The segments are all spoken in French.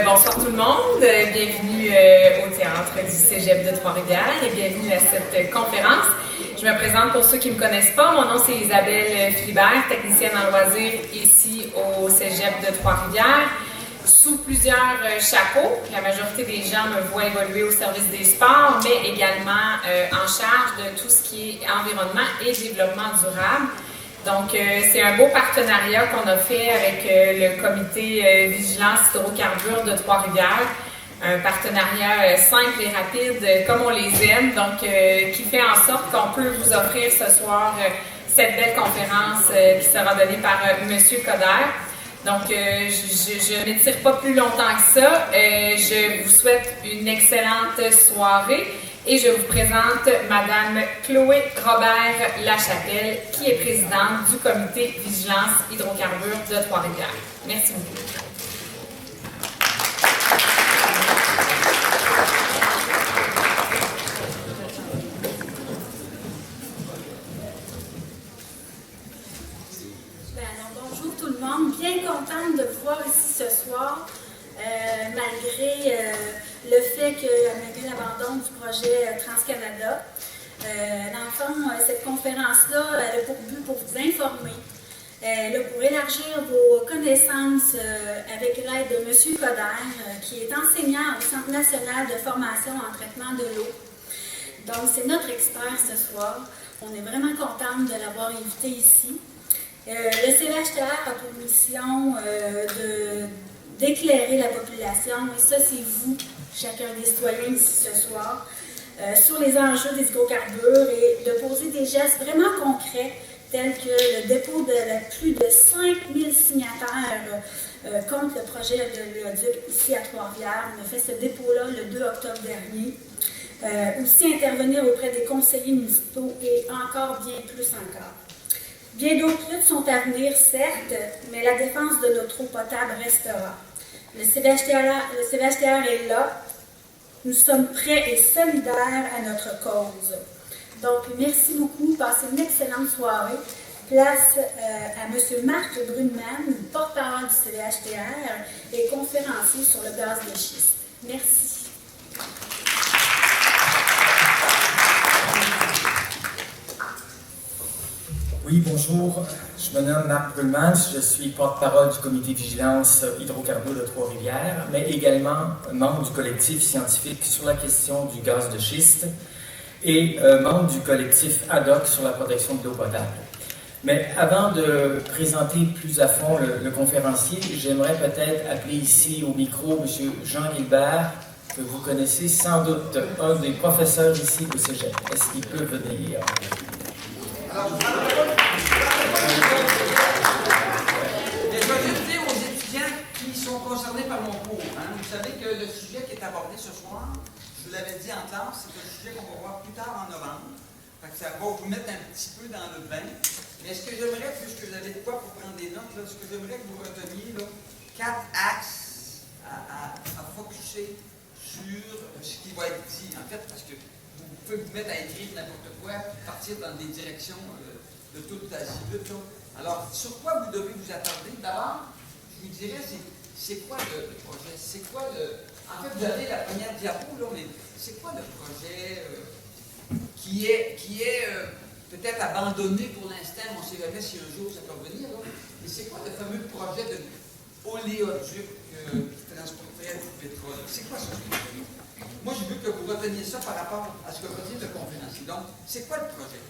Bonsoir tout le monde. Bienvenue au théâtre du Cégep de Trois-Rivières et bienvenue à cette conférence. Je me présente pour ceux qui ne me connaissent pas. Mon nom, c'est Isabelle Philibert, technicienne en loisirs ici au Cégep de Trois-Rivières. Sous plusieurs chapeaux, la majorité des gens me voient évoluer au service des sports, mais également en charge de tout ce qui est environnement et développement durable. Donc, c'est un beau partenariat qu'on a fait avec le comité Vigilance Hydrocarbures de Trois-Rivières. Un partenariat simple et rapide, comme on les aime, donc qui fait en sorte qu'on peut vous offrir ce soir cette belle conférence qui sera donnée par M. Coderre. Donc, je ne m'étire pas plus longtemps que ça. Je vous souhaite une excellente soirée. Et je vous présente Madame Chloé Robert-Lachapelle, qui est présidente du comité Vigilance Hydrocarbures de Trois-Rivières. Merci beaucoup. Bonjour tout le monde. Bien contente de vous voir ici ce soir. Malgré le fait malgré l'abandon du projet TransCanada. Dans le fond, cette conférence-là, elle a pour but pour vous informer, pour élargir vos connaissances avec l'aide de M. Coderre, qui est enseignant au Centre national de formation en traitement de l'eau. Donc, c'est notre expert ce soir. On est vraiment contente de l'avoir invité ici. Le CVHTR a pour mission d'éclairer la population, et ça c'est vous, chacun des citoyens ici ce soir, sur les enjeux des hydrocarbures et de poser des gestes vraiment concrets tels que le dépôt de plus de 5000 signataires contre le projet de l'oléoduc ici à Trois-Rivières. On a fait ce dépôt-là le 2 octobre dernier. Aussi intervenir auprès des conseillers municipaux et encore bien plus encore. Bien d'autres luttes sont à venir, certes, mais la défense de notre eau potable restera. Le CVHTR est là. Nous sommes prêts et solidaires à notre cause. Donc, merci beaucoup. Passez une excellente soirée. Place à M. Marc Brunman, porte-parole du CVHTR et conférencier sur le gaz de schiste. Merci. Oui, bonjour. Je me nomme Marc Brunman, je suis porte-parole du comité Vigilance Hydrocarbures de Trois-Rivières, mais également membre du collectif scientifique sur la question du gaz de schiste et membre du collectif ad hoc sur la protection de l'eau potable. Mais avant de présenter plus à fond le conférencier, j'aimerais peut-être appeler ici au micro M. Jean Guilbert, que vous connaissez sans doute, un des professeurs ici au Cégep. Est-ce qu'il peut venir? Concerné par mon cours. Vous savez que le sujet qui est abordé ce soir, je vous l'avais dit en classe, c'est un sujet qu'on va voir plus tard en novembre. Fait que ça va vous mettre un petit peu dans le bain. Mais ce que j'aimerais, puisque vous avez de quoi pour prendre des notes, ce que j'aimerais que vous reteniez, 4 axes à focusser sur ce qui va être dit. En fait, parce que vous pouvez vous mettre à écrire n'importe quoi, partir dans des directions de toute azimut. Alors, sur quoi vous devez vous attarder? D'abord, je vous dirais, c'est quoi le projet? C'est quoi le... En fait, vous avez la première diapo, là, mais c'est quoi le projet qui est peut-être abandonné pour l'instant, on ne sait jamais si un jour ça peut revenir, là. Mais c'est quoi le fameux projet de oléoduc qui transporterait du pétrole? C'est quoi ça? Moi, je veux que vous reteniez ça par rapport à ce que va dire le conférencier. Donc, c'est quoi le projet?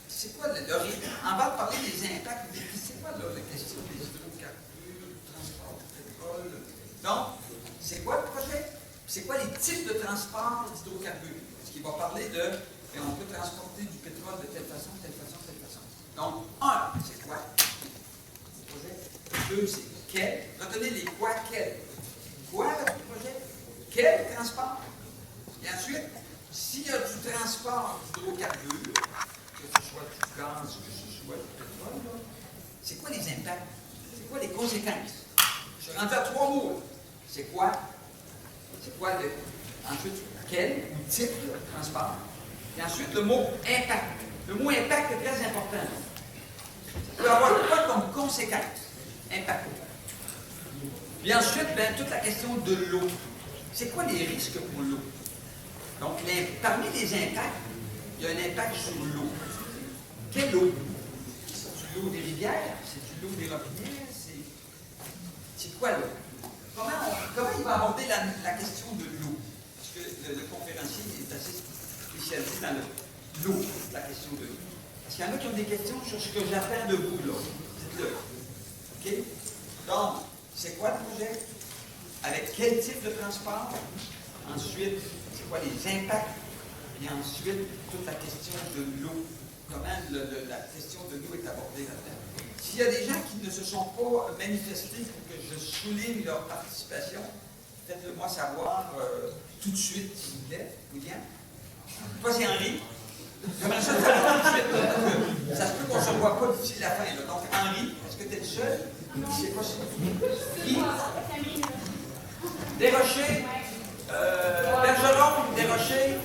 C'est quoi le... On va parler des impacts, c'est quoi là, la question des hydrocarbures, transport de pétrole? Donc, c'est quoi le projet? C'est quoi les types de transport d'hydrocarbures? Parce qu'il va parler de, on peut transporter du pétrole de telle façon, telle façon, telle façon. Donc, c'est quoi? Le projet. 2, c'est quel? Retenez les quoi, quel. Quoi, le projet? Quel transport? Et ensuite, s'il y a du transport d'hydrocarbures, que ce soit du gaz, que ce soit du pétrole, c'est quoi les impacts? C'est quoi les conséquences? Je suis rendu à 3 mots. C'est quoi? C'est quoi le... Ensuite, quel ou type de transport? Et ensuite, le mot impact. Le mot impact est très important. Ça peut avoir quoi comme conséquence? Impact. Puis ensuite, ben, toute la question de l'eau. C'est quoi les risques pour l'eau? Donc, parmi les impacts, il y a un impact sur l'eau. Quelle eau? C'est l'eau des rivières? C'est l'eau des robinets? C'est quoi l'eau? Comment il va aborder la question de l'eau? Parce que le conférencier est assez spécialisé dans l'eau, la question de l'eau. Est-ce qu'il y en a qui ont des questions sur ce que j'attends de vous, là? Dites-le. OK? Donc, c'est quoi le projet? Avec quel type de transport? Ensuite, c'est quoi les impacts? Et ensuite, toute la question de l'eau. Comment la question de l'eau est abordée là-dedans? S'il y a des gens qui ne se sont pas manifestés pour que je souligne leur participation, faites-le moi savoir tout de suite, s'il vous plaît. William? Toi, c'est Henri. J'aimerais ça savoir tout de suite. Ça se peut qu'on ne se voit pas d'ici la fin. Là. Donc, Henri, est-ce que tu es le seul? Qui c'est pas ça? Qui? Desrochers, Bergeron, Desrochers,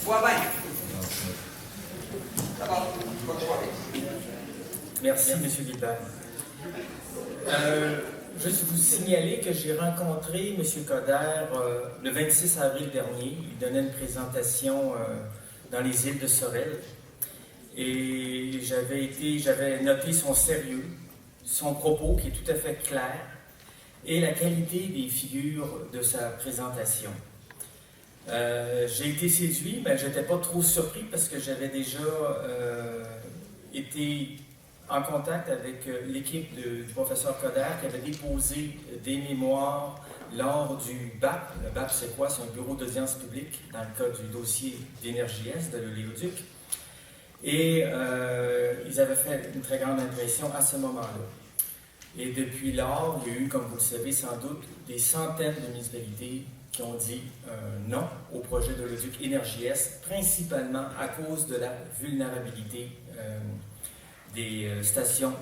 Boivin. D'abord, bonne soirée. Merci, M. Guilbert. Juste vous signaler que j'ai rencontré M. Coderre le 26 avril dernier. Il donnait une présentation dans les îles de Sorel. Et j'avais noté son sérieux, son propos qui est tout à fait clair, et la qualité des figures de sa présentation. J'ai été séduit, mais je n'étais pas trop surpris parce que j'avais déjà été en contact avec l'équipe du professeur Coderre qui avait déposé des mémoires lors du BAP. Le BAP, c'est quoi? C'est un bureau d'audience publique dans le cas du dossier d'Énergie-Est de l'Oléoduc. Et ils avaient fait une très grande impression à ce moment-là. Et depuis lors, il y a eu, comme vous le savez sans doute, des centaines de municipalités qui ont dit non au projet de l'Oléoduc Énergie-Est, principalement à cause de la vulnérabilité des stations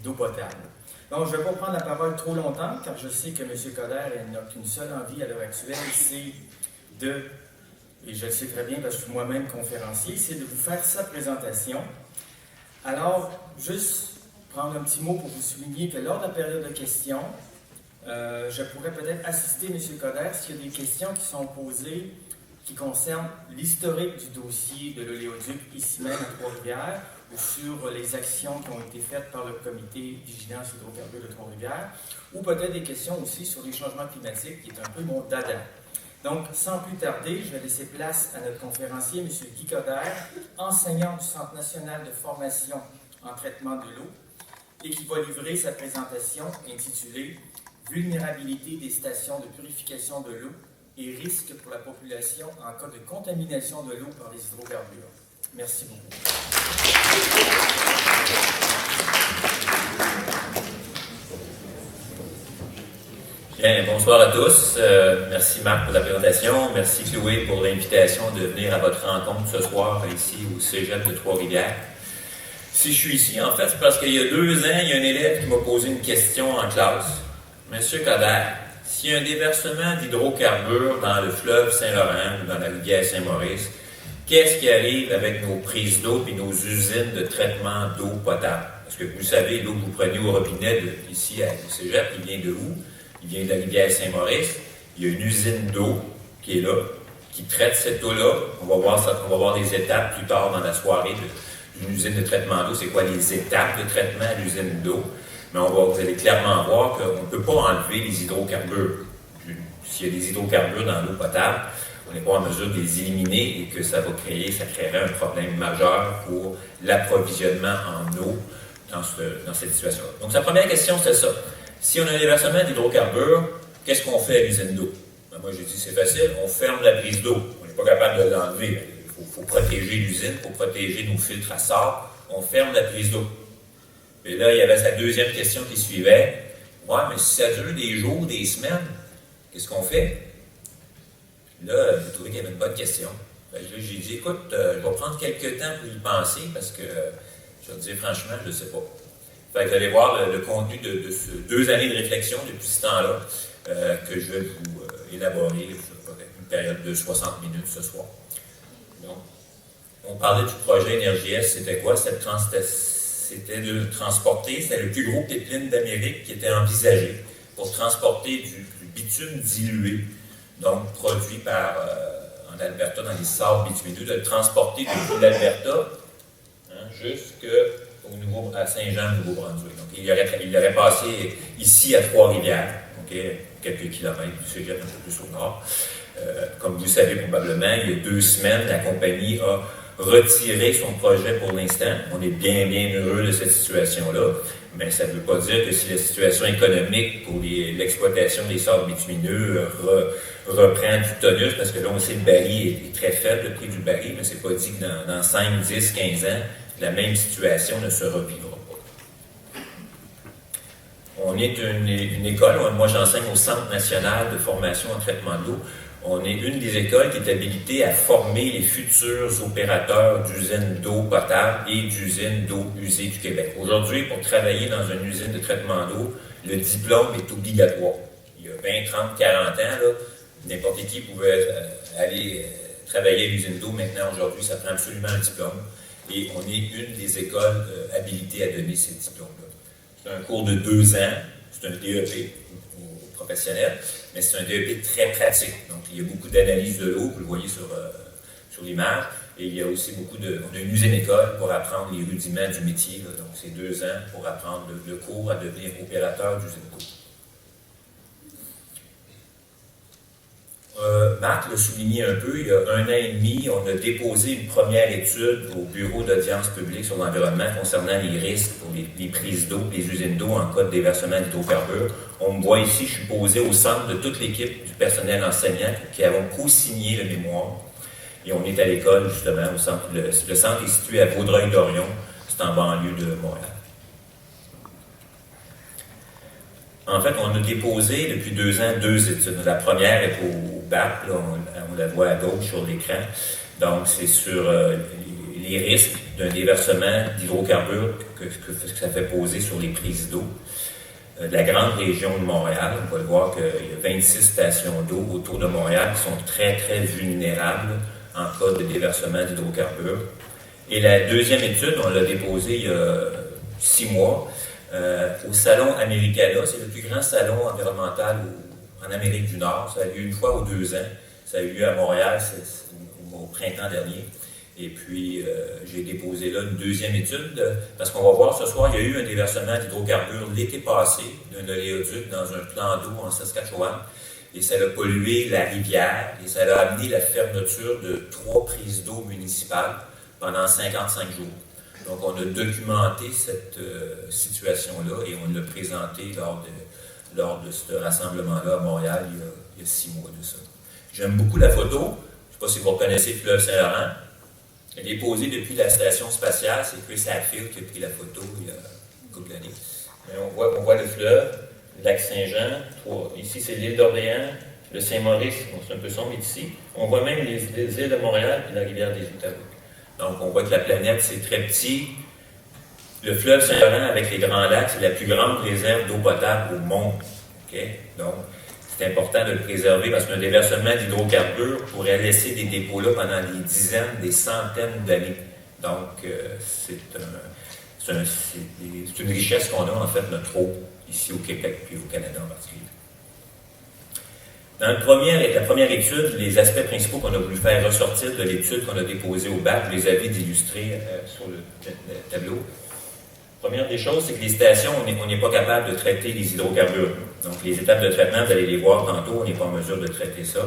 d'eau potable. Donc, je ne vais pas prendre la parole trop longtemps, car je sais que M. Coderre n'a qu'une seule envie à l'heure actuelle, c'est de, et je le sais très bien parce que je suis moi-même conférencier, c'est de vous faire sa présentation. Alors, juste prendre un petit mot pour vous souligner que lors de la période de questions, je pourrais peut-être assister M. Coderre s'il y a des questions qui sont posées qui concernent l'historique du dossier de l'Oléoduc ici même à Trois-Rivières, ou sur les actions qui ont été faites par le comité Vigilance Hydrocarbures de Trois-Rivières, ou peut-être des questions aussi sur les changements climatiques, qui est un peu mon dada. Donc, sans plus tarder, je vais laisser place à notre conférencier, M. Guy Coderre, enseignant du Centre national de formation en traitement de l'eau, et qui va livrer sa présentation intitulée « Vulnérabilité des stations de purification de l'eau et risques pour la population en cas de contamination de l'eau par les hydrocarbures ». Merci beaucoup. Bien, bonsoir à tous. Merci Marc pour la présentation. Merci Chloé pour l'invitation de venir à votre rencontre ce soir ici au Cégep de Trois-Rivières. Si je suis ici, en fait, c'est parce qu'il y a 2 ans, il y a un élève qui m'a posé une question en classe. Monsieur Coderre, s'il y a un déversement d'hydrocarbures dans le fleuve Saint-Laurent ou dans la rivière Saint-Maurice, qu'est-ce qui arrive avec nos prises d'eau et nos usines de traitement d'eau potable? Parce que vous savez, l'eau que vous prenez au robinet ici au Cégep, il vient de où? Il vient de la rivière Saint-Maurice. Il y a une usine d'eau qui est là, qui traite cette eau-là. On va voir les étapes plus tard dans la soirée d'une usine de traitement d'eau. C'est quoi les étapes de traitement à l'usine d'eau? Mais vous allez clairement voir qu'on ne peut pas enlever les hydrocarbures. S'il y a des hydrocarbures dans l'eau potable, on n'est pas en mesure de les éliminer et que ça créerait un problème majeur pour l'approvisionnement en eau dans cette situation-là. Donc, sa première question, c'était ça. Si on a un déversement d'hydrocarbures, qu'est-ce qu'on fait à l'usine d'eau? Ben, moi, j'ai dit, c'est facile, on ferme la prise d'eau. On n'est pas capable de l'enlever. Il faut protéger l'usine, il faut protéger nos filtres à sable. On ferme la prise d'eau. Et là, il y avait sa deuxième question qui suivait. Ouais, mais si ça dure des jours, des semaines, qu'est-ce qu'on fait? Là, j'ai trouvé qu'il y avait une bonne question. J'ai dit, écoute, je vais prendre quelques temps pour y penser parce que, je vais te dire franchement, je ne sais pas. Fait que vous allez voir le contenu de ces 2 années de réflexion depuis ce temps-là que je vais vous élaborer avec une période de 60 minutes ce soir. Donc, on parlait du projet Énergie-Est, c'était quoi? C'était de transporter, c'était le plus gros pipeline d'Amérique qui était envisagé pour transporter du bitume dilué, donc produit en Alberta dans les sables bitumineux, de le transporter depuis l'Alberta à Saint-Jean, Nouveau-Brunswick. Donc, il aurait passé ici à Trois-Rivières, quelques kilomètres du cégep, un peu plus au nord. Comme vous le savez probablement, il y a 2 semaines, la compagnie a retiré son projet pour l'instant. On est bien heureux de cette situation-là, mais ça ne veut pas dire que si la situation économique pour l'exploitation des sables bitumineux reprend du tonus, parce que là, on sait que le baril est très faible, le prix du baril, mais c'est pas dit que dans 5, 10, 15 ans, la même situation ne se revivra pas. On est une école, moi j'enseigne au Centre national de formation en traitement de l'eau. On est une des écoles qui est habilitée à former les futurs opérateurs d'usines d'eau potable et d'usines d'eau usée du Québec. Aujourd'hui, pour travailler dans une usine de traitement d'eau, le diplôme est obligatoire. Il y a 20, 30, 40 ans, n'importe qui pouvait aller travailler à l'usine d'eau. Maintenant, aujourd'hui, ça prend absolument un diplôme. Et on est une des écoles habilitées à donner ces diplômes-là. C'est un cours de 2 ans, c'est un DEP professionnel, mais c'est un DEP très pratique. Donc, il y a beaucoup d'analyse de l'eau, vous le voyez sur l'image, et il y a aussi on a une usine-école pour apprendre les rudiments du métier. Donc, c'est 2 ans pour apprendre le cours à devenir opérateur d'usine d'eau. Marc l'a souligné un peu, il y a 1 an et demi, on a déposé une première étude au Bureau d'audience publique sur l'environnement concernant les risques pour les prises d'eau, les usines d'eau en cas de déversement d'hydrocarbures. On me voit ici, je suis posé au centre de toute l'équipe du personnel enseignant qui avons co-signé le mémoire. Et on est à l'école, justement, au centre. Le centre est situé à Vaudreuil-Dorion, c'est en banlieue de Montréal. En fait, on a déposé depuis 2 ans 2 études. La première est au BAP, là, on la voit à gauche sur l'écran. Donc, c'est sur les risques d'un déversement d'hydrocarbures que ça fait poser sur les prises d'eau. De la grande région de Montréal, on va le voir qu'il y a 26 stations d'eau autour de Montréal qui sont très, très vulnérables en cas de déversement d'hydrocarbures. Et la deuxième étude, on l'a déposée il y a 6 mois. Au Salon Americana, c'est le plus grand salon environnemental en Amérique du Nord. Ça a eu lieu 1 fois aux 2 ans. Ça a eu lieu à Montréal au printemps dernier. Et puis, j'ai déposé là une deuxième étude, parce qu'on va voir ce soir, il y a eu un déversement d'hydrocarbures l'été passé d'un oléoduc dans un plan d'eau en Saskatchewan. Et ça a pollué la rivière et ça a amené la fermeture de 3 prises d'eau municipales pendant 55 jours. Donc, on a documenté cette situation-là et on l'a présenté lors de ce rassemblement-là à Montréal il y a 6 mois de ça. J'aime beaucoup la photo. Je ne sais pas si vous reconnaissez le fleuve Saint-Laurent. Elle est posée depuis la station spatiale. C'est Chris Hadfield qui a pris la photo il y a une couple d'années. On voit le fleuve, le lac Saint-Jean. Ici, c'est l'île d'Orléans, le Saint-Maurice. C'est un peu sombre ici. On voit même les îles de Montréal et la rivière des Outaouais. Donc, on voit que la planète, c'est très petit. Le fleuve Saint-Laurent, avec les Grands Lacs, c'est la plus grande réserve d'eau potable au monde. Okay? Donc, c'est important de le préserver parce qu'un déversement d'hydrocarbures pourrait laisser des dépôts là pendant des dizaines, des centaines d'années. Donc, c'est une richesse qu'on a, en fait, notre eau, ici au Québec puis au Canada en particulier. Dans la première étude, les aspects principaux qu'on a voulu faire ressortir de l'étude qu'on a déposée au BAC, je les avais d'illustrer sur le tableau. Première des choses, c'est que les stations, on n'est pas capable de traiter les hydrocarbures. Donc, les étapes de traitement, vous allez les voir tantôt, on n'est pas en mesure de traiter ça.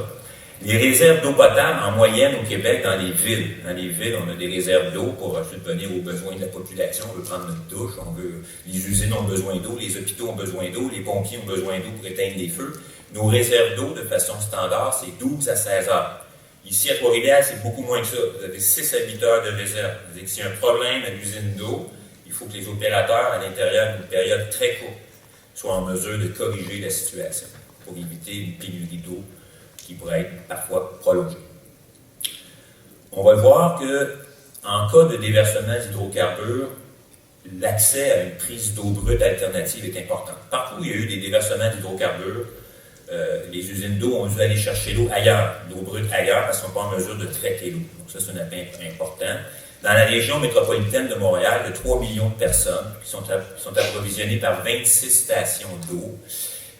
Les réserves d'eau potable, en moyenne au Québec, dans les villes. Dans les villes, on a des réserves d'eau pour subvenir aux besoins de la population. On veut prendre notre douche, les usines ont besoin d'eau, les hôpitaux ont besoin d'eau, les pompiers ont besoin d'eau pour éteindre les feux. Nos réserves d'eau, de façon standard, c'est 12 à 16 heures. Ici, à Trois-Rivières, c'est beaucoup moins que ça. Vous avez 6 à 8 heures de réserve. C'est-à-dire que s'il y a un problème à l'usine d'eau, il faut que les opérateurs, à l'intérieur d'une période très courte, soient en mesure de corriger la situation pour éviter une pénurie d'eau qui pourrait être parfois prolongée. On va voir qu'en cas de déversement d'hydrocarbures, l'accès à une prise d'eau brute alternative est important. Partout où il y a eu des déversements d'hydrocarbures, les usines d'eau ont dû aller chercher l'eau ailleurs, l'eau brute ailleurs, parce qu'ils ne sont pas en mesure de traiter l'eau. Donc ça, c'est un appel important. Dans la région métropolitaine de Montréal, il y a 3 millions de personnes qui sont approvisionnées par 26 stations d'eau.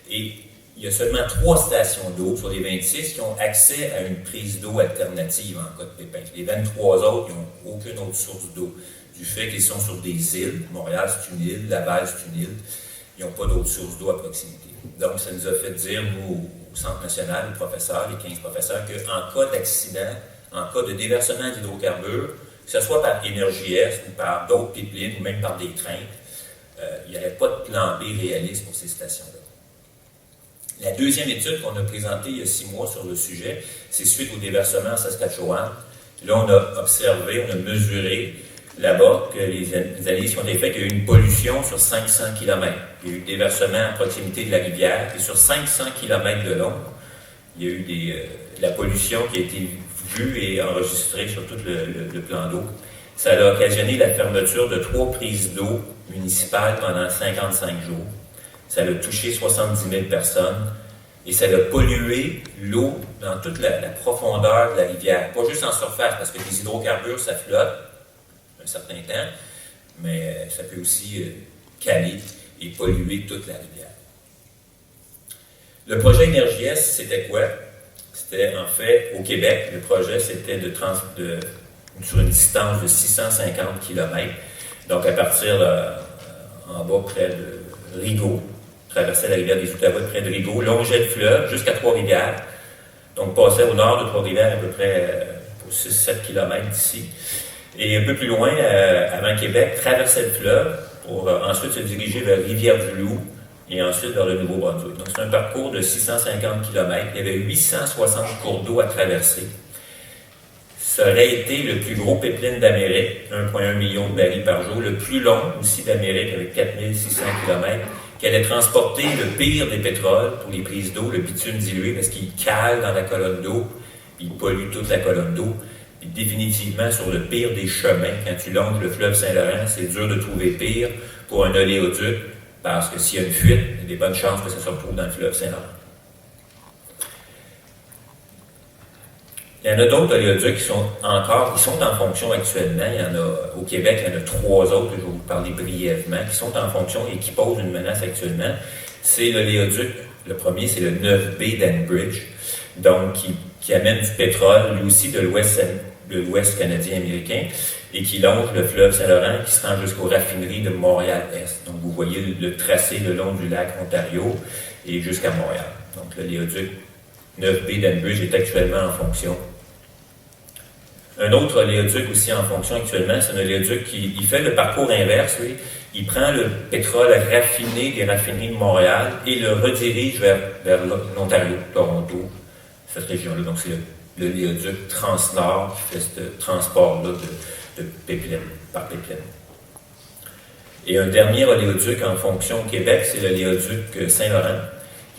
Et il y a seulement 3 stations d'eau sur les 26 qui ont accès à une prise d'eau alternative en cas de pépin. Les 23 autres, ils n'ont aucune autre source d'eau. Du fait qu'ils sont sur des îles, Montréal c'est une île, Laval c'est une île, ils n'ont pas d'autres sources d'eau à proximité. Donc ça nous a fait dire, nous, au Centre national, les professeurs, les 15 professeurs, qu'en cas d'accident, en cas de déversement d'hydrocarbures, que ce soit par Énergie Est ou par d'autres pipelines ou même par des trains, il n'y aurait pas de plan B réaliste pour ces stations-là. La deuxième étude qu'on a présentée il y a 6 mois sur le sujet, c'est suite au déversement en Saskatchewan. Là, on a observé, on a mesuré là-bas que les analyses qui ont été faites, qu'il y a eu une pollution sur 500 km. Il y a eu des déversements à proximité de la rivière, et sur 500 km de long, il y a eu de la pollution qui a été vue et enregistrée sur tout le plan d'eau. Ça a occasionné la fermeture de 3 prises d'eau municipales pendant 55 jours. Ça a touché 70 000 personnes et ça a pollué l'eau dans toute la profondeur de la rivière. Pas juste en surface, parce que les hydrocarbures, ça flotte un certain temps, mais ça peut aussi caler et polluer toute la rivière. Le projet Énergie Est, c'était quoi? C'était en fait au Québec. Le projet, c'était sur une distance de 650 km. Donc à partir en bas, près de Rigaud, traversait la rivière des Outaouais près de Rigaud, longeait le fleuve jusqu'à Trois-Rivières. Donc passait au nord de Trois-Rivières à peu près pour 6-7 km d'ici. Et un peu plus loin, avant Québec, traversait le fleuve pour ensuite se diriger vers Rivière-du-Loup et ensuite vers le Nouveau-Brunswick. Donc c'est un parcours de 650 km. Il y avait 860 cours d'eau à traverser. Ça aurait été le plus gros pipeline d'Amérique, 1,1 million de barils par jour, le plus long aussi d'Amérique avec 4600 km, qui allait transporter le pire des pétroles pour les prises d'eau, le bitume dilué, parce qu'il cale dans la colonne d'eau, puis il pollue toute la colonne d'eau. Puis définitivement, sur le pire des chemins, quand tu longes le fleuve Saint-Laurent, c'est dur de trouver pire pour un oléoduc, parce que s'il y a une fuite, il y a des bonnes chances que ça se retrouve dans le fleuve Saint-Laurent. Il y en a d'autres oléoducs qui sont en fonction actuellement. Il y en a au Québec, il y en a 3 autres, je vais vous parler brièvement, qui sont en fonction et qui posent une menace actuellement. C'est l'oléoduc, le premier, c'est le 9B d'Enbridge, donc qui amène du pétrole, lui aussi de l'Ouest canadien-américain, et qui longe le fleuve Saint-Laurent, qui se rend jusqu'aux raffineries de Montréal-Est. Donc vous voyez le tracé le long du lac Ontario et jusqu'à Montréal. Donc l'oléoduc 9B d'Enbridge est actuellement en fonction. Un autre oléoduc aussi en fonction actuellement, c'est un oléoduc qui fait le parcours inverse. Oui. Il prend le pétrole raffiné des raffineries de Montréal et le redirige vers l'Ontario, Toronto, cette région-là. Donc c'est l'oléoduc Transnord qui fait ce transport-là de pipeline, par pipeline. Et un dernier oléoduc en fonction au Québec, c'est l'oléoduc Saint-Laurent.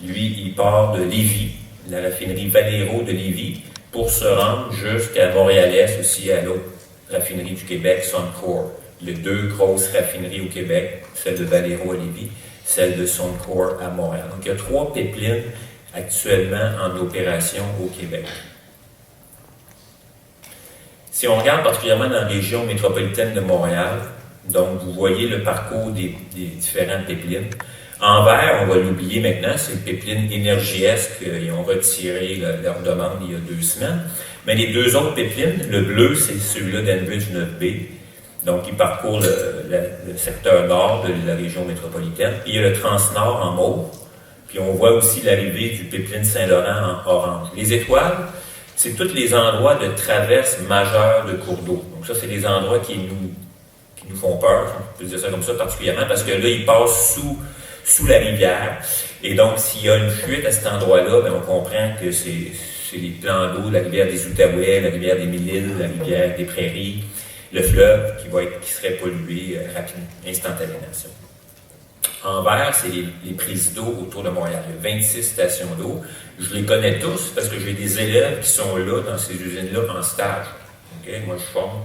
Lui, il part de Lévis, la raffinerie Valero de Lévis, pour se rendre jusqu'à Montréal-Est, aussi à l'autre raffinerie du Québec, Suncor. Il y a 2 grosses raffineries au Québec, celle de Valero à Lévis, celle de Suncor à Montréal. Donc il y a 3 pipelines actuellement en opération au Québec. Si on regarde particulièrement dans la région métropolitaine de Montréal, donc vous voyez le parcours des différentes pipelines. En vert, on va l'oublier maintenant, c'est le pipeline Énergie Est qu'ils ont retiré leur demande il y a 2 semaines. Mais les 2 autres pipelines, le bleu, c'est celui-là d'Enbridge 9B. Donc, il parcourt le secteur nord de la région métropolitaine. Puis il y a le Transnord en mauve. Puis on voit aussi l'arrivée du pipeline Saint-Laurent en orange. Les étoiles, c'est tous les endroits de traverse majeure de cours d'eau. Donc ça, c'est des endroits qui nous font peur, on peut dire ça comme ça particulièrement, parce que là, ils passent sous la rivière. Et donc, s'il y a une fuite à cet endroit-là, bien, on comprend que c'est les plans d'eau, la rivière des Outaouais, la rivière des Mille-Îles, la rivière des Prairies, le fleuve qui serait pollué rapidement, instantanément. En vert, c'est les prises d'eau autour de Montréal. Il y a 26 stations d'eau. Je les connais tous parce que j'ai des élèves qui sont là, dans ces usines-là, en stage. Okay? Moi, je forme.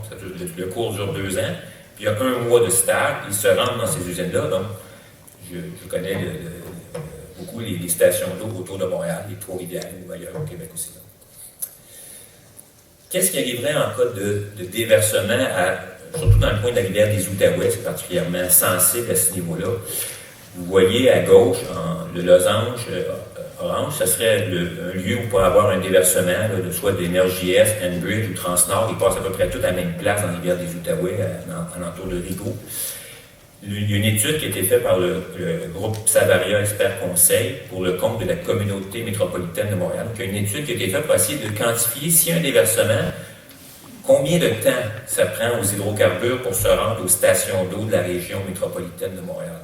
Le cours dure 2 ans. Puis il y a 1 mois de stage. Ils se rendent dans ces usines-là. Donc, je connais beaucoup les stations d'eau autour de Montréal, les Trois-Rivières ou ailleurs au Québec aussi. Qu'est-ce qui arriverait en cas de déversement, surtout dans le coin de la rivière des Outaouais, c'est particulièrement sensible à ce niveau-là. Vous voyez à gauche, le losange orange, ça serait un lieu où on pourrait avoir un déversement, là, de soit d'Énergie-Est, Enbridge ou Transnord. Ils passent à peu près tous à la même place dans la rivière des Outaouais, à l'entour de Rigaud. Il y a une étude qui a été faite par le groupe Savaria Expert Conseil pour le compte de la communauté métropolitaine de Montréal. Donc, il y a une étude qui a été faite pour essayer de quantifier s'il y a un déversement, combien de temps ça prend aux hydrocarbures pour se rendre aux stations d'eau de la région métropolitaine de Montréal.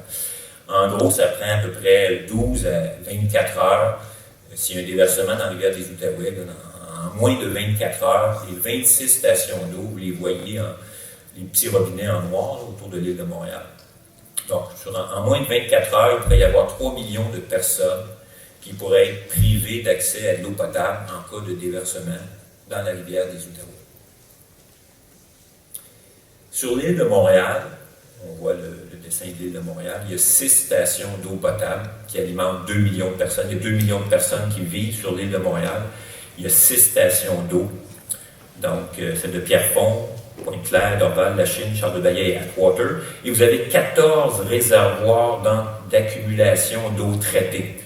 En gros, ça prend à peu près 12 à 24 heures. S'il y a un déversement dans la rivière des Outaouais, en moins de 24 heures, les 26 stations d'eau, vous les voyez, les petits robinets en noir là, autour de l'île de Montréal. Donc, en moins de 24 heures, il pourrait y avoir 3 millions de personnes qui pourraient être privées d'accès à de l'eau potable en cas de déversement dans la rivière des Outaouais. Sur l'île de Montréal, on voit le dessin de l'île de Montréal, il y a 6 stations d'eau potable qui alimentent 2 millions de personnes. Il y a 2 millions de personnes qui vivent sur l'île de Montréal. Il y a 6 stations d'eau. Donc, celle de Pierrefonds, Pointe-Claire, Dorval, Lachine, Charles-de-Baillet et Atwater. Et vous avez 14 réservoirs d'accumulation d'eau traitée.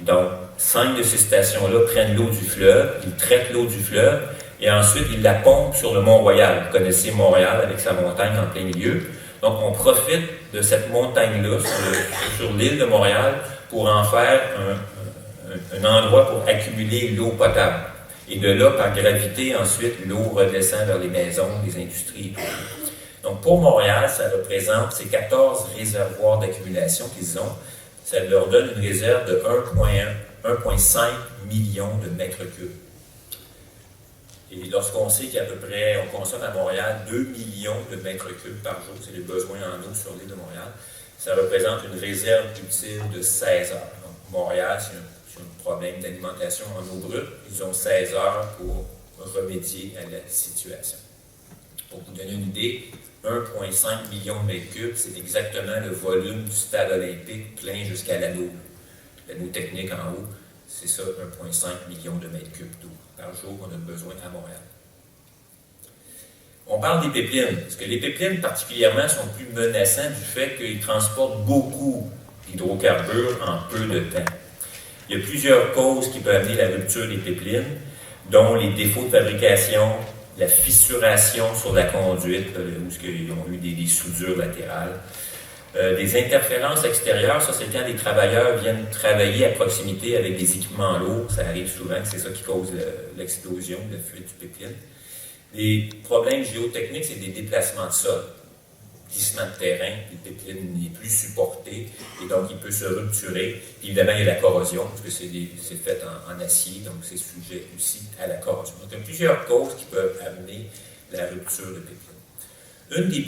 Donc, 5 de ces stations-là prennent l'eau du fleuve, ils traitent l'eau du fleuve, et ensuite ils la pompent sur le Mont-Royal. Vous connaissez Montréal avec sa montagne en plein milieu. Donc, on profite de cette montagne-là sur l'île de Montréal pour en faire un endroit pour accumuler l'eau potable. Et de là, par gravité, ensuite, l'eau redescend vers les maisons, les industries. Donc, pour Montréal, ça représente ces 14 réservoirs d'accumulation qu'ils ont. Ça leur donne une réserve de 1,5 million de mètres cubes. Et lorsqu'on sait qu'à peu près, on consomme à Montréal 2 millions de mètres cubes par jour, c'est les besoins en eau sur l'île de Montréal, ça représente une réserve utile de 16 heures. Donc, Montréal, c'est un problème d'alimentation en eau brute. Ils ont 16 heures pour remédier à la situation. Pour vous donner une idée, 1,5 million de mètres cubes, c'est exactement le volume du stade olympique plein jusqu'à l'anneau. L'anneau technique en haut, c'est ça, 1,5 million de mètres cubes d'eau par jour qu'on a besoin à Montréal. On parle des pipelines, parce que les pipelines particulièrement sont plus menaçants du fait qu'ils transportent beaucoup d'hydrocarbures en peu de temps. Il y a plusieurs causes qui peuvent amener la rupture des pipelines, dont les défauts de fabrication, la fissuration sur la conduite, où ils ont eu des soudures latérales, des interférences extérieures, ça c'est quand les travailleurs viennent travailler à proximité avec des équipements lourds, ça arrive souvent, c'est ça qui cause l'explosion, la fuite du pipeline. Les problèmes géotechniques, c'est des déplacements de sol, glissement de terrain, le pipeline n'est plus supporté et donc il peut se rupturer. Puis, évidemment, il y a la corrosion, parce que c'est fait en acier, donc c'est sujet aussi à la corrosion. Donc il y a plusieurs causes qui peuvent amener la rupture de pipeline. Une des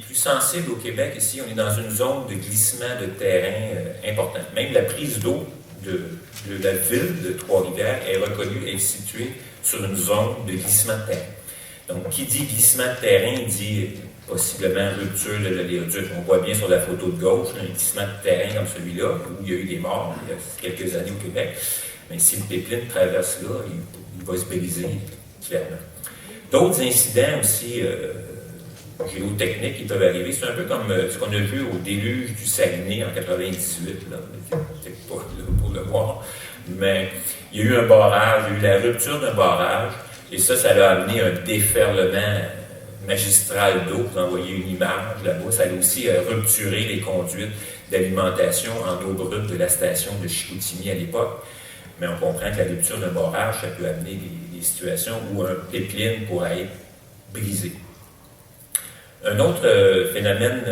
plus sensibles au Québec, ici, on est dans une zone de glissement de terrain important. Même la prise d'eau de la ville de Trois-Rivières est reconnue être située sur une zone de glissement de terrain. Donc, qui dit glissement de terrain, dit possiblement rupture de l'oléoduc. On voit bien sur la photo de gauche un glissement de terrain comme celui-là, où il y a eu des morts il y a quelques années au Québec. Mais si le pipeline traverse là, il va se briser clairement. D'autres incidents aussi géotechniques qui peuvent arriver, c'est un peu comme ce qu'on a vu au déluge du Saguenay en 98, là. Peut-être pas là pour le voir, mais il y a eu un barrage, il y a eu la rupture d'un barrage, et ça a amené un déferlement magistral d'eau. Vous envoyez une image là-bas, ça a aussi rupturé les conduites d'alimentation en eau brute de la station de Chicoutimi à l'époque. Mais on comprend que la rupture d'un barrage, ça peut amener des situations où un pipeline pourrait être brisé. Un autre phénomène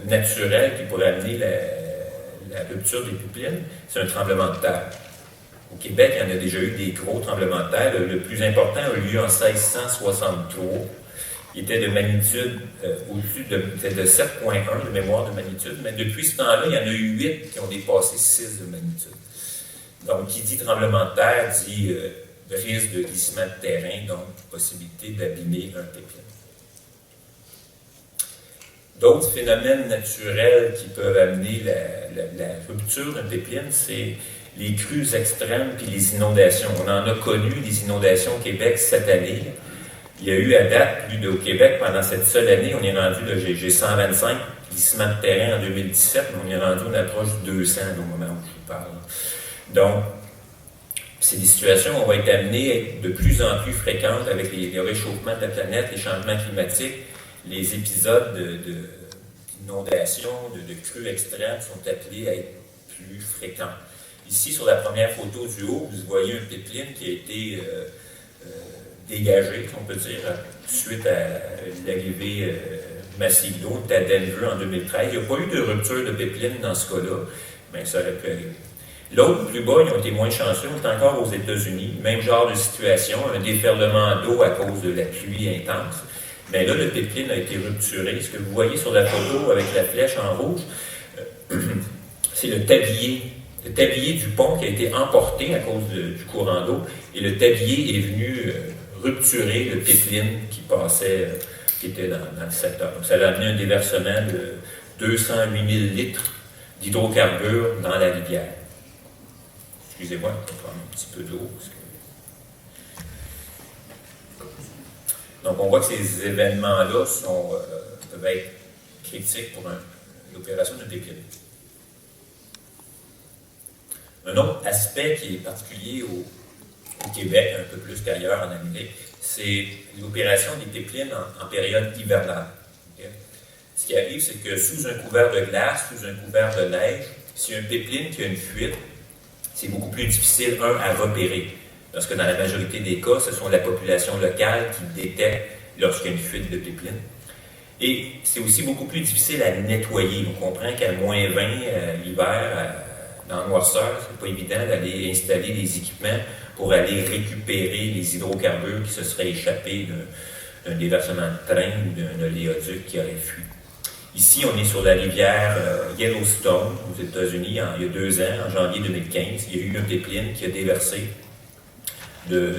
naturel qui pourrait amener la rupture des pipelines, c'est un tremblement de terre. Au Québec, il y en a déjà eu des gros tremblements de terre. Le plus important a eu lieu en 1663. Il était de magnitude au-dessus de 7,1 de mémoire de magnitude, mais depuis ce temps-là, il y en a eu 8 qui ont dépassé 6 de magnitude. Donc, qui dit tremblement de terre dit risque de glissement de terrain, donc possibilité d'abîmer un pipeline. D'autres phénomènes naturels qui peuvent amener la rupture d'un pipeline, c'est les crues extrêmes puis les inondations. On en a connu des inondations au Québec cette année. Il y a eu à date, au Québec, pendant cette seule année, on est rendu, j'ai 125 glissement de terrain en 2017, mais on est rendu à une approche de 200 au moment où je vous parle. Donc, c'est des situations où on va être amené à être de plus en plus fréquentes avec les réchauffements de la planète, les changements climatiques, les épisodes d'inondations, de crues extrêmes sont appelés à être plus fréquents. Ici, sur la première photo du haut, vous voyez un pipeline qui a été dégagé, on peut dire, suite à l'arrivée massive d'eau à Denver en 2013. Il n'y a pas eu de rupture de pipeline dans ce cas-là, mais ça aurait pu arriver. L'autre, plus bas, ils ont été moins chanceux, on est encore aux États-Unis, même genre de situation, un déferlement d'eau à cause de la pluie intense. Mais là, le pipeline a été rupturé. Ce que vous voyez sur la photo avec la flèche en rouge, c'est le tablier du pont qui a été emporté à cause du courant d'eau, et le tablier est venu rupturer le pipeline qui passait, qui était dans le secteur. Donc, ça a amené un déversement de 208 000 litres d'hydrocarbures dans la rivière. Excusez-moi, je vais prendre un petit peu d'eau. Donc, on voit que ces événements-là peuvent être critiques pour l'opération de pipeline. Un autre aspect qui est particulier au Québec, un peu plus qu'ailleurs en Amérique, c'est l'opération des pipelines en période hivernale. Okay? Ce qui arrive, c'est que sous un couvert de glace, sous un couvert de neige, si un pipeline qui a une fuite, c'est beaucoup plus difficile, à repérer. Parce que dans la majorité des cas, ce sont la population locale qui détecte lorsqu'il y a une fuite de pipeline. Et c'est aussi beaucoup plus difficile à nettoyer. On comprend qu'à moins 20 l'hiver, dans la noirceur, c'est pas évident d'aller installer des équipements pour aller récupérer les hydrocarbures qui se seraient échappés d'un déversement de train ou d'un oléoduc qui aurait fui. Ici, on est sur la rivière Yellowstone, aux États-Unis, il y a 2 ans, en janvier 2015. Il y a eu un pipeline qui a déversé de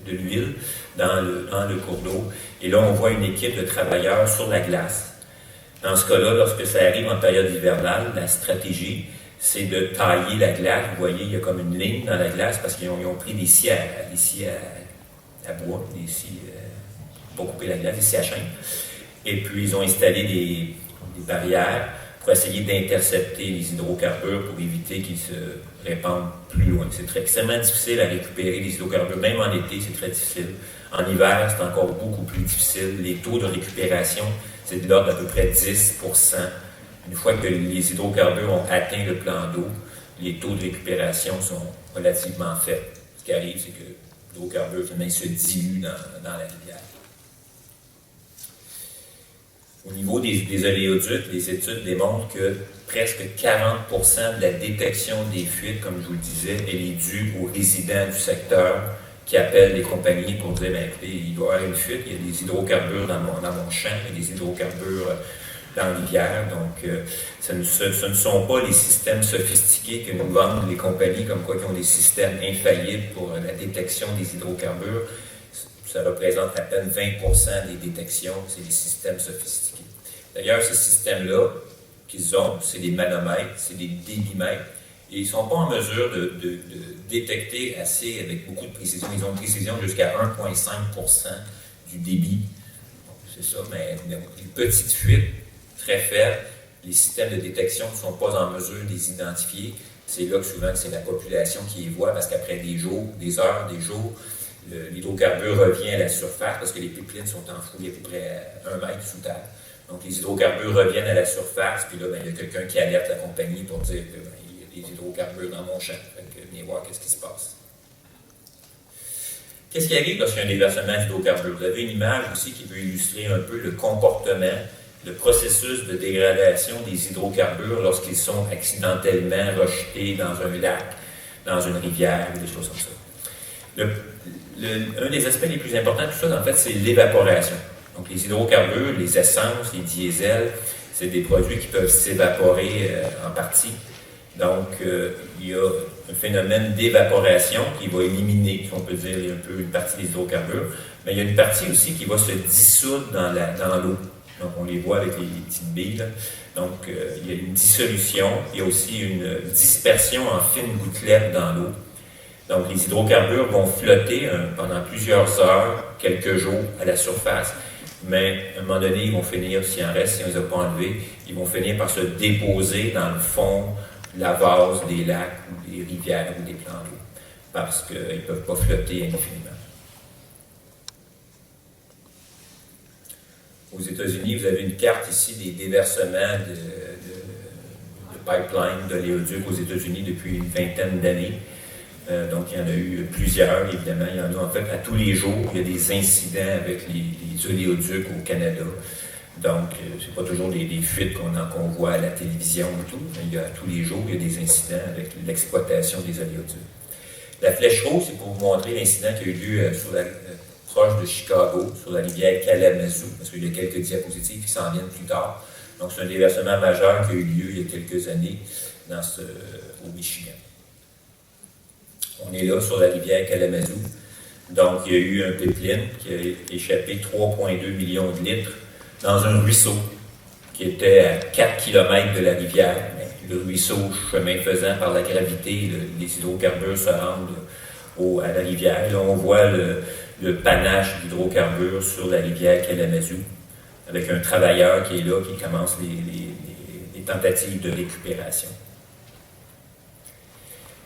l'huile dans le cours d'eau. Et là, on voit une équipe de travailleurs sur la glace. Dans ce cas-là, lorsque ça arrive en période hivernale, la stratégie, c'est de tailler la glace. Vous voyez, il y a comme une ligne dans la glace parce qu'ils ont pris des scies à bois, des scies pour couper la glace, des scies à chaîne. Et puis, ils ont installé des barrières pour essayer d'intercepter les hydrocarbures pour éviter qu'ils se répandent plus loin. C'est extrêmement difficile à récupérer les hydrocarbures. Même en été, c'est très difficile. En hiver, c'est encore beaucoup plus difficile. Les taux de récupération, c'est de l'ordre d'à peu près 10%. Une fois que les hydrocarbures ont atteint le plan d'eau, les taux de récupération sont relativement faibles. Ce qui arrive, c'est que l'hydrocarbure finalement se dilue dans la rivière. Au niveau des oléoducs, les études démontrent que presque 40% de la détection des fuites, comme je vous le disais, elle est due aux résidents du secteur qui appellent les compagnies pour dire, bien, écoutez, il doit y avoir une fuite, il y a des hydrocarbures dans mon champ, il y a des hydrocarbures dans la rivière. Donc, ce ne sont pas les systèmes sophistiqués que nous vendent les compagnies, comme quoi qui ont des systèmes infaillibles pour la détection des hydrocarbures. Ça représente à peine 20% des détections, c'est des systèmes sophistiqués. D'ailleurs, ces systèmes-là qu'ils ont, c'est des manomètres, c'est des débitmètres, et ils ne sont pas en mesure de détecter assez avec beaucoup de précision. Ils ont une précision jusqu'à 1,5% du débit. Donc, c'est ça, mais une petite fuite, très faible, les systèmes de détection ne sont pas en mesure de les identifier. C'est là que souvent c'est la population qui les voit, parce qu'après des jours, des heures, des jours, l'hydrocarbure revient à la surface, parce que les pipelines sont enfouis à peu près à 1 mètre sous terre. Donc, les hydrocarbures reviennent à la surface, puis là, il y a quelqu'un qui alerte la compagnie pour dire que il y a des hydrocarbures dans mon champ. Venez voir qu'est-ce qui se passe. Qu'est-ce qui arrive lorsqu'il y a un déversement d'hydrocarbures? Vous avez une image aussi qui veut illustrer un peu le comportement, le processus de dégradation des hydrocarbures lorsqu'ils sont accidentellement rejetés dans un lac, dans une rivière, ou des choses comme ça. Un des aspects les plus importants de tout ça, en fait, c'est l'évaporation. Donc, les hydrocarbures, les essences, les diesels, c'est des produits qui peuvent s'évaporer en partie. Donc, il y a un phénomène d'évaporation qui va éliminer, si on peut dire, un peu une partie des hydrocarbures, mais il y a une partie aussi qui va se dissoudre dans l'eau. Donc, on les voit avec les petites billes, là. Donc, il y a une dissolution, il y a aussi une dispersion en fines gouttelettes dans l'eau. Donc, les hydrocarbures vont flotter pendant plusieurs heures, quelques jours à la surface. mais à un moment donné, ils vont finir, s'il en reste, si on ne les a pas enlevés, ils vont finir par se déposer dans le fond de la vase des lacs ou des rivières ou des plans d'eau, parce qu'ils ne peuvent pas flotter indéfiniment. Aux États-Unis, vous avez une carte ici des déversements de pipeline d'oléoducs aux États-Unis depuis une vingtaine d'années. Donc, il y en a eu plusieurs, évidemment. Il y en a en fait à tous les jours. Il y a des incidents avec les oléoducs au Canada. Donc, ce n'est pas toujours des fuites qu'on voit à la télévision et tout. Mais il y a tous les jours, il y a des incidents avec l'exploitation des oléoducs. La flèche rouge, c'est pour vous montrer l'incident qui a eu lieu proche de Chicago, sur la rivière Kalamazoo, parce qu'il y a quelques diapositives qui s'en viennent plus tard. Donc, c'est un déversement majeur qui a eu lieu il y a quelques années au Michigan. On est là sur la rivière Kalamazoo. Donc, il y a eu un pipeline qui a échappé 3,2 millions de litres dans un ruisseau qui était à 4 km de la rivière. Le ruisseau, chemin faisant par la gravité, les hydrocarbures se rendent à la rivière. Là, on voit le panache d'hydrocarbures sur la rivière Kalamazoo, avec un travailleur qui est là, qui commence les tentatives de récupération.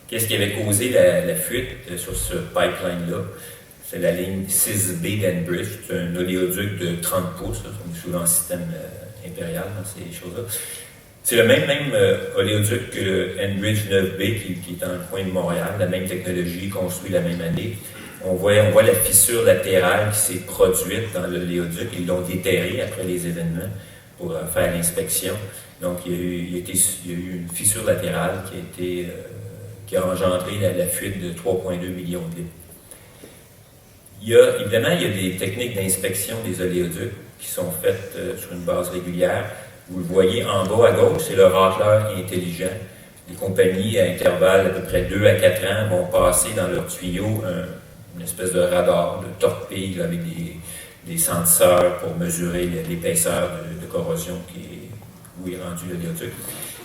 Qu'est-ce qui avait causé la fuite sur ce pipeline-là? C'est la ligne 6B d'Enbridge. C'est un oléoduc de 30 pouces. On est souvent en système impérial dans ces choses-là. C'est le même oléoduc que le Enbridge 9B qui est dans le coin de Montréal, la même technologie, construit la même année. On voit la fissure latérale qui s'est produite dans l'oléoduc. Ils l'ont déterré après les événements pour faire l'inspection. Donc, il y a eu une fissure latérale qui a engendré la fuite de 3,2 millions de litres. Évidemment, il y a des techniques d'inspection des oléoducs qui sont faites sur une base régulière. Vous le voyez en bas à gauche, c'est le racleur qui est intelligent. Les compagnies, à intervalles d'à peu près 2 à 4 ans, vont passer dans leur tuyau une espèce de radar, de torpille avec des senseurs pour mesurer l'épaisseur de corrosion où est rendu l'oléoduc.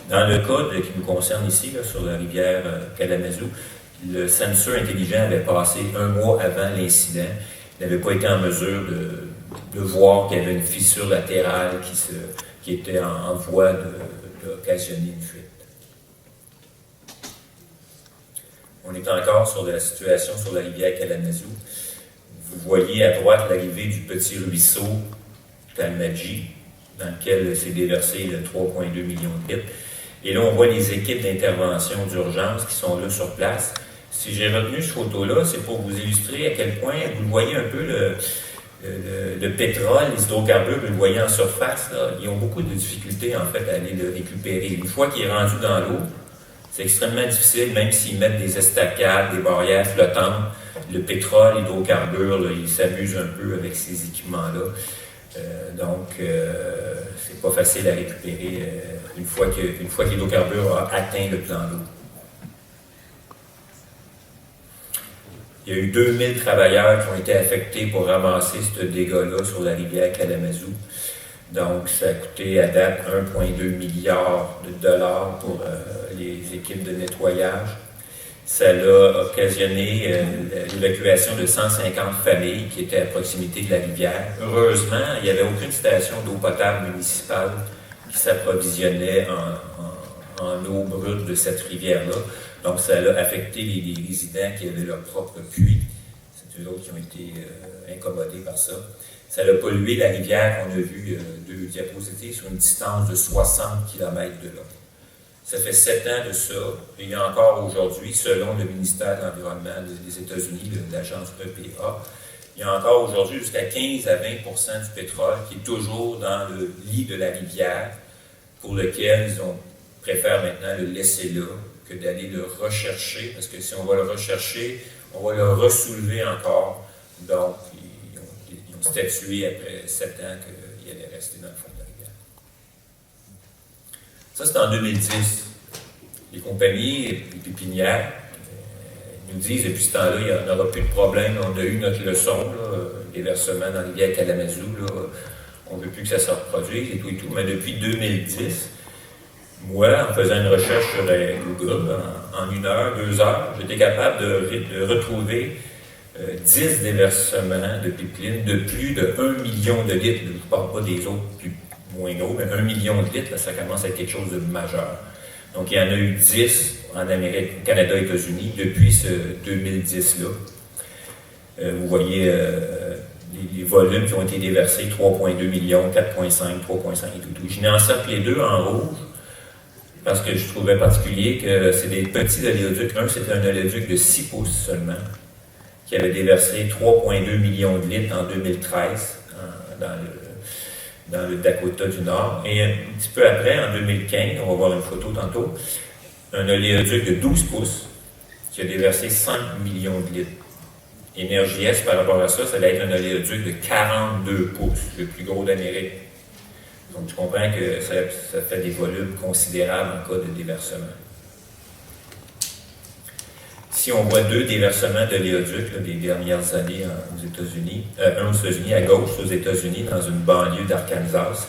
Dans le cas qui nous concerne ici, là, sur la rivière Kalamazoo, le sensor intelligent avait passé 1 mois avant l'incident. Il n'avait pas été en mesure de voir qu'il y avait une fissure latérale qui était en voie d'occasionner une fuite. On est encore sur la situation sur la rivière Kalamazoo. Vous voyez à droite l'arrivée du petit ruisseau Talmadji, dans lequel s'est déversé 3,2 millions de litres. Et là, on voit les équipes d'intervention d'urgence qui sont là sur place. Si j'ai retenu cette photo-là, c'est pour vous illustrer à quel point, vous voyez un peu le pétrole, les hydrocarbures, vous le voyez en surface, là, ils ont beaucoup de difficultés en fait à aller le récupérer. Une fois qu'il est rendu dans l'eau, c'est extrêmement difficile, même s'ils mettent des estacades, des barrières flottantes. Le pétrole, l'hydrocarbure, là, ils s'amusent un peu avec ces équipements-là. Donc, c'est pas facile à récupérer une fois que l'hydrocarbure a atteint le plan d'eau. Il y a eu 2000 travailleurs qui ont été affectés pour ramasser ce dégât-là sur la rivière Kalamazoo. Donc, ça a coûté à date 1,2 milliard de dollars pour les équipes de nettoyage. Ça a occasionné l'évacuation de 150 familles qui étaient à proximité de la rivière. Heureusement, il n'y avait aucune station d'eau potable municipale qui s'approvisionnait en eau brute de cette rivière-là. Donc, ça a affecté les résidents qui avaient leur propre puits. C'est eux autres qui ont été incommodés par ça. Ça a pollué la rivière, on a vu 2 diapositives, sur une distance de 60 km de long. Ça fait 7 ans de ça. Et il y a encore aujourd'hui, selon le ministère de l'Environnement des États-Unis, l'agence EPA, il y a encore aujourd'hui jusqu'à 15 à 20 % du pétrole qui est toujours dans le lit de la rivière, pour lequel ils préfèrent maintenant le laisser là que d'aller le rechercher, parce que si on va le rechercher, on va le ressoulever encore. Donc, ils ont statué après 7 ans qu'il allait rester dans le fond de la rivière. Ça, c'est en 2010. Les compagnies, les pépinières, nous disent depuis ce temps-là, il n'y en aura plus de problème. On a eu notre leçon, les versements dans la rivière Kalamazoo. Là, on ne veut plus que ça se reproduise et tout. Mais depuis 2010, moi, en faisant une recherche sur Google, en 1 heure, 2 heures, j'étais capable de retrouver 10 déversements de pipeline de plus de 1 million de litres. Je ne vous parle pas des autres moins gros, mais 1 million de litres, là, ça commence à être quelque chose de majeur. Donc, il y en a eu 10 en Amérique, Canada, États-Unis, depuis ce 2010-là. Vous voyez les volumes qui ont été déversés, 3,2 millions, 4,5, 3,5 et tout. Je n'ai encerclé les deux en rouge parce que je trouvais particulier que c'est des petits oléoducs. Un, c'était un oléoduc de 6 pouces seulement, qui avait déversé 3,2 millions de litres en 2013 dans le Dakota du Nord. Et un petit peu après, en 2015, on va voir une photo tantôt, un oléoduc de 12 pouces qui a déversé 5 millions de litres. Énergie-S, par rapport à ça, ça va être un oléoduc de 42 pouces, le plus gros d'Amérique. Donc, tu comprends que ça fait des volumes considérables en cas de déversement. Si on voit 2 déversements d'oléoducs des dernières années aux États-Unis, un aux États-Unis, à gauche aux États-Unis, dans une banlieue d'Arkansas,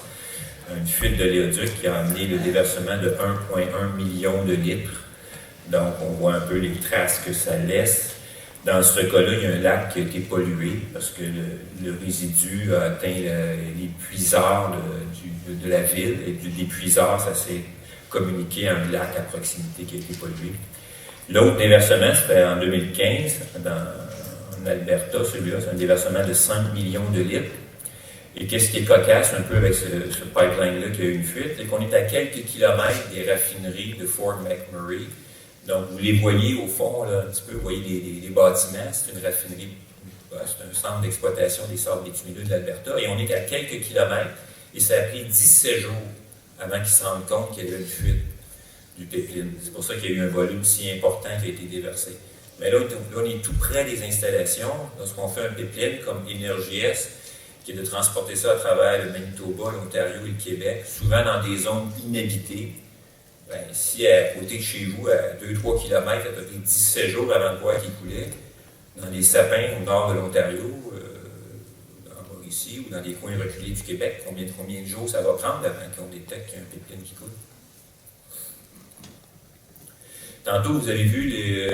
une fuite d'oléoduc qui a amené le déversement de 1,1 million de litres. Donc, on voit un peu les traces que ça laisse. Dans ce cas-là, il y a un lac qui a été pollué parce que le résidu a atteint les puisards de la ville. Et des puisards, ça s'est communiqué à un lac à proximité qui a été pollué. L'autre déversement, c'était en 2015, en Alberta, celui-là, c'est un déversement de 5 millions de litres. Et qu'est-ce qui est cocasse un peu avec ce pipeline-là qui a eu une fuite, c'est qu'on est à quelques kilomètres des raffineries de Fort McMurray. Donc, vous les voyez au fond, là, un petit peu, vous voyez des bâtiments, c'est une raffinerie, c'est un centre d'exploitation des sables bitumineux de l'Alberta, et on est à quelques kilomètres, et ça a pris 17 jours avant qu'ils se rendent compte qu'il y avait une fuite du pipeline. C'est pour ça qu'il y a eu un volume si important qui a été déversé. Mais là, on est tout près des installations. Lorsqu'on fait un pipeline comme Énergie-S, qui est de transporter ça à travers le Manitoba, l'Ontario et le Québec, souvent dans des zones inhabitées. Ben, si à côté de chez vous, à 2-3 km, ça a pris 17 jours avant de voir qu'il coulait, dans les sapins au nord de l'Ontario, en Mauricie ou dans des coins reculés du Québec, combien de jours ça va prendre avant qu'on détecte qu'il y a un pipeline qui coule? Tantôt, vous avez vu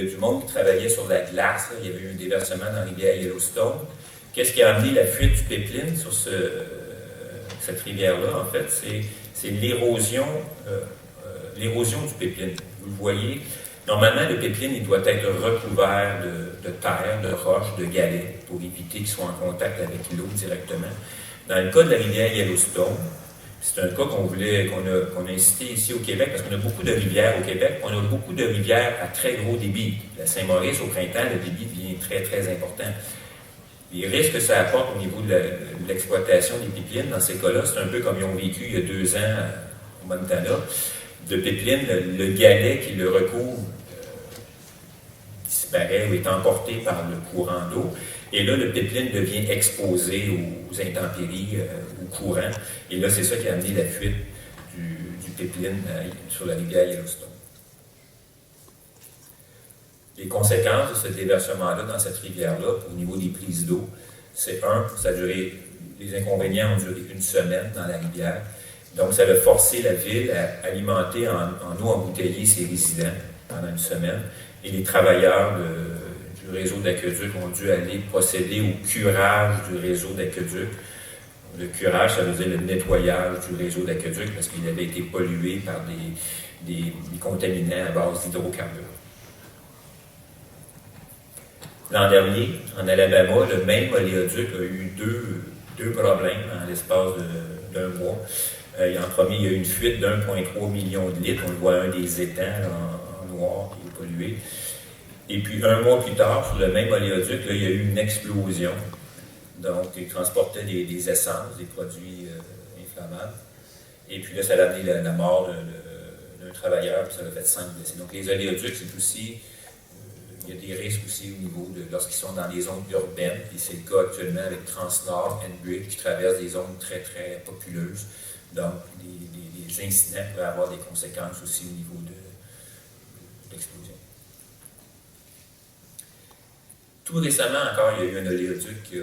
du monde qui travaillait sur la glace. Là. Il y avait eu un déversement dans la rivière Yellowstone. Qu'est-ce qui a amené la fuite du pipeline sur cette rivière-là? En fait, c'est l'érosion du pipeline. Vous le voyez, normalement, le pipeline il doit être recouvert de terre, de roches, de galets, pour éviter qu'il soit en contact avec l'eau directement. Dans le cas de la rivière Yellowstone, c'est un cas qu'on a incité ici au Québec, parce qu'on a beaucoup de rivières au Québec. On a beaucoup de rivières à très gros débit. La Saint-Maurice, au printemps, le débit devient très, très important. Les risques que ça apporte au niveau de l'exploitation des pipelines, dans ces cas-là, c'est un peu comme ils ont vécu il y a 2 ans au Montana. De pipeline, le galet qui le recouvre disparaît ou est emporté par le courant d'eau. Et là, le pipeline devient exposé aux intempéries, au courant. Et là, c'est ça qui a amené la fuite du pipeline sur la rivière Yellowstone. Les conséquences de ce déversement-là dans cette rivière-là, au niveau des prises d'eau, c'est les inconvénients ont duré 1 semaine dans la rivière. Donc, ça a forcé la ville à alimenter en eau embouteillée ses résidents pendant 1 semaine. Et les travailleurs du réseau d'aqueduc ont dû aller procéder au curage du réseau d'aqueduc. Le curage, ça veut dire le nettoyage du réseau d'aqueduc parce qu'il avait été pollué par des contaminants à base d'hydrocarbures. L'an dernier, en Alabama, le même oléoduc a eu deux problèmes en l'espace d'1 mois. En premier, il y a eu une fuite d'1,3 million de litres. On le voit, un des étangs en noir qui est pollué. Et puis, 1 mois plus tard, sur le même oléoduc, là, il y a eu une explosion. Donc, il transportait des essences, des produits inflammables. Et puis là, ça a amené la mort d'un travailleur, puis ça a fait 5 blessés. Donc, les oléoducs, c'est aussi... il y a des risques aussi au niveau lorsqu'ils sont dans des zones urbaines. Et c'est le cas actuellement avec Transnord, Enbridge, qui traversent des zones très, très populeuses. Donc, les incidents pourraient avoir des conséquences aussi au niveau de l'explosion. Tout récemment encore, il y a eu un oléoduc qui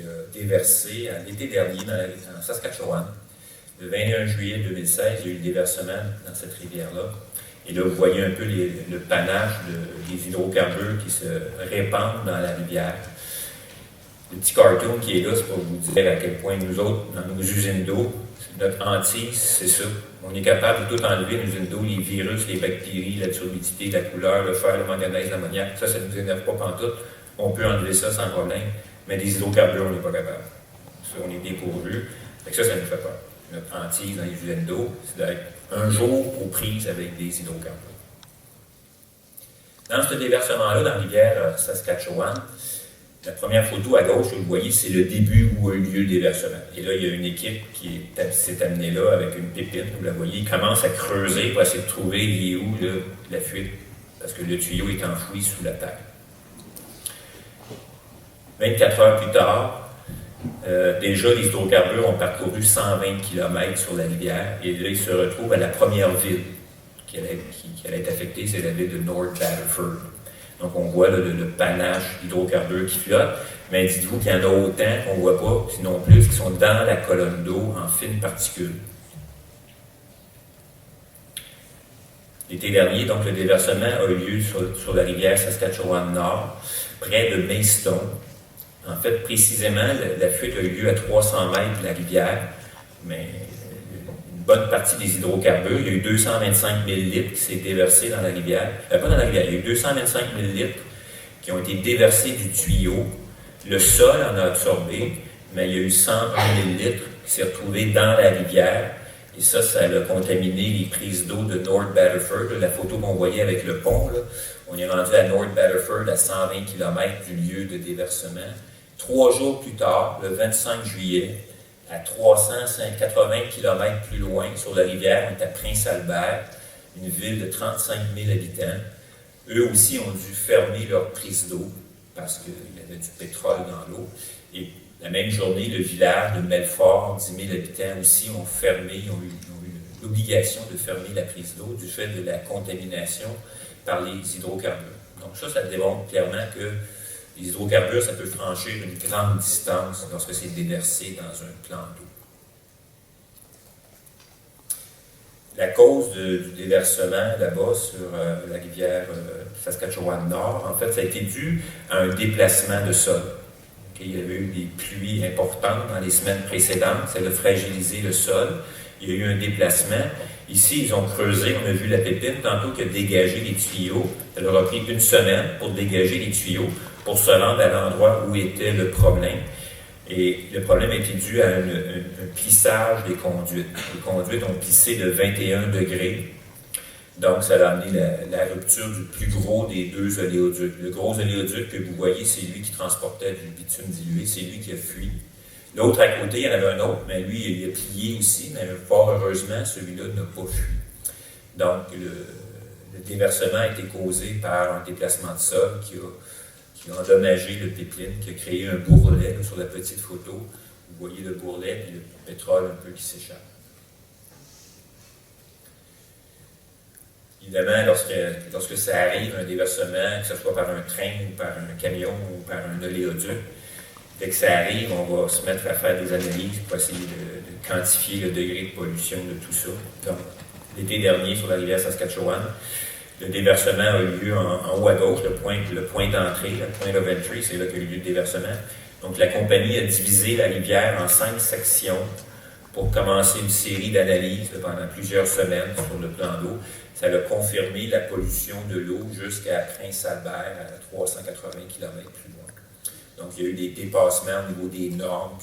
a déversé l'été dernier en Saskatchewan. Le 21 juillet 2016, il y a eu le déversement dans cette rivière-là. Et là, vous voyez un peu le panache des hydrocarbures qui se répandent dans la rivière. Le petit cartoon qui est là, c'est pour vous dire à quel point nous autres, dans nos usines d'eau, notre hantise, c'est ça. On est capable de tout enlever, nos usines d'eau, les virus, les bactéries, la turbidité, la couleur, le fer, le manganèse, l'ammoniac. Ça ne nous énerve pas pantoute. On peut enlever ça sans problème. Mais des hydrocarbures, on n'est pas capable. Ça, on est dépourvu. Ça nous fait peur. Notre hantise dans les usines d'eau, c'est d'être un jour aux prises avec des hydrocarbures. Dans ce déversement-là, dans la rivière Saskatchewan, la première photo à gauche que vous voyez, c'est le début où a eu lieu le déversement. Et là, il y a une équipe qui s'est amenée là avec une pépine. Vous la voyez, il commence à creuser pour essayer de trouver il est où la fuite, parce que le tuyau est enfoui sous la terre. 24 heures plus tard, déjà, les hydrocarbures ont parcouru 120 km sur la rivière, et là, ils se retrouvent à la première ville qui allait être affectée, c'est la ville de North Battleford. Donc, on voit là, le panache d'hydrocarbures qui flotte, mais dites-vous qu'il y en a autant qu'on ne voit pas, sinon plus, qui sont dans la colonne d'eau en fines particules. L'été dernier, donc, le déversement a eu lieu sur la rivière Saskatchewan-Nord, près de Maidstone. En fait, précisément, la fuite a eu lieu à 300 mètres de la rivière, mais une bonne partie des hydrocarbures, il y a eu 225 000 litres qui s'est déversé dans la rivière. Pas dans la rivière, il y a eu 225 000 litres qui ont été déversés du tuyau. Le sol en a absorbé, mais il y a eu 101 000 litres qui s'est retrouvé dans la rivière. Et ça a contaminé les prises d'eau de North Battleford. La photo qu'on voyait avec le pont, là, on est rendu à North Battleford à 120 km du lieu de déversement. 3 jours plus tard, le 25 juillet, à 380 km plus loin, sur la rivière, on est à Prince-Albert, une ville de 35 000 habitants. Eux aussi ont dû fermer leur prise d'eau parce qu'il y avait du pétrole dans l'eau. Et la même journée, le village de Melfort, 10 000 habitants aussi, ont fermé, ont eu l'obligation de fermer la prise d'eau du fait de la contamination par les hydrocarbures. Donc ça démontre clairement que les hydrocarbures, ça peut franchir une grande distance lorsque c'est déversé dans un plan d'eau. La cause du déversement là-bas sur la rivière Saskatchewan-Nord, en fait, ça a été dû à un déplacement de sol. Il y avait eu des pluies importantes dans les semaines précédentes, ça a fragilisé le sol. Il y a eu un déplacement. Ici, ils ont creusé, on a vu la pépine tantôt qui a dégagé les tuyaux. Ça leur a pris une semaine pour dégager les tuyaux, pour se rendre à l'endroit où était le problème. Et le problème a été dû à un plissage des conduites. Les conduites ont plissé de 21 degrés. Donc, ça a amené la rupture du plus gros des deux oléoducs. Le gros oléoduc que vous voyez, c'est lui qui transportait du bitume dilué, c'est lui qui a fui. L'autre à côté, il y en avait un autre, mais lui, il a plié aussi, mais fort heureusement, celui-là n'a pas fui. Donc, le déversement a été causé par un déplacement de sol qui a endommagé le pipeline, qui a créé un bourrelet. Là, sur la petite photo, vous voyez le bourrelet et le pétrole un peu qui s'échappe. Évidemment, lorsque ça arrive, un déversement, que ce soit par un train ou par un camion ou par un oléoduc, dès que ça arrive, on va se mettre à faire des analyses pour essayer de quantifier le degré de pollution de tout ça. Donc, l'été dernier, sur la rivière Saskatchewan, le déversement a eu lieu en haut à gauche, le point d'entrée, le point of entry, c'est là qu'il y a eu lieu le déversement. Donc, la compagnie a divisé la rivière en 5 sections pour commencer une série d'analyses pendant plusieurs semaines sur le plan d'eau. Ça a confirmé la pollution de l'eau jusqu'à Prince-Albert, à 380 km plus loin. Donc, il y a eu des dépassements au niveau des normes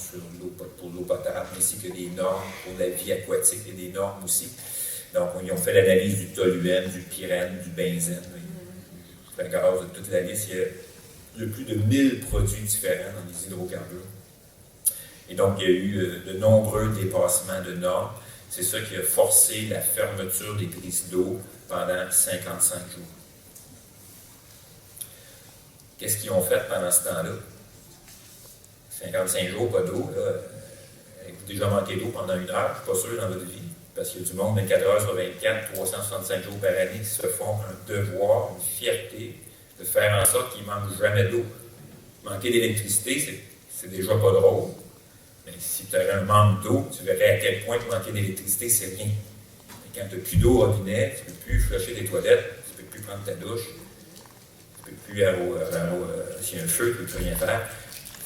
pour l'eau potable, ainsi que des normes pour la vie aquatique. Il y a des normes aussi. Donc, ils ont fait l'analyse du toluène, du pyrène, du benzène, du gaz, de toute la liste. Il y a plus de 1000 produits différents dans les hydrocarbures. Et donc, il y a eu de nombreux dépassements de normes. C'est ça qui a forcé la fermeture des prises d'eau pendant 55 jours. Qu'est-ce qu'ils ont fait pendant ce temps-là? 55 jours, pas d'eau. Avez-vous déjà manqué d'eau pendant 1 heure? Je ne suis pas sûr dans votre vie. Parce qu'il y a du monde 24 heures sur 24, 365 jours par année qui se font un devoir, une fierté de faire en sorte qu'ils ne manquent jamais d'eau. Manquer d'électricité, c'est déjà pas drôle. Mais si tu aurais un manque d'eau, tu verrais à quel point manquer d'électricité, c'est rien. quand tu n'as plus d'eau au robinet, tu ne peux plus flusher tes toilettes, tu ne peux plus prendre ta douche, tu ne peux plus s'il y a un feu, tu ne peux plus rien faire.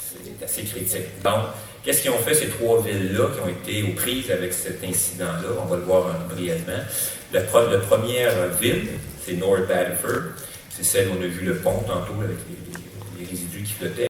C'est assez critique. Donc, qu'est-ce qu'ils ont fait, ces trois villes-là qui ont été aux prises avec cet incident-là? On va le voir brièvement. La première ville, c'est North Battleford. C'est celle où on a vu le pont tantôt avec les résidus qui flottaient.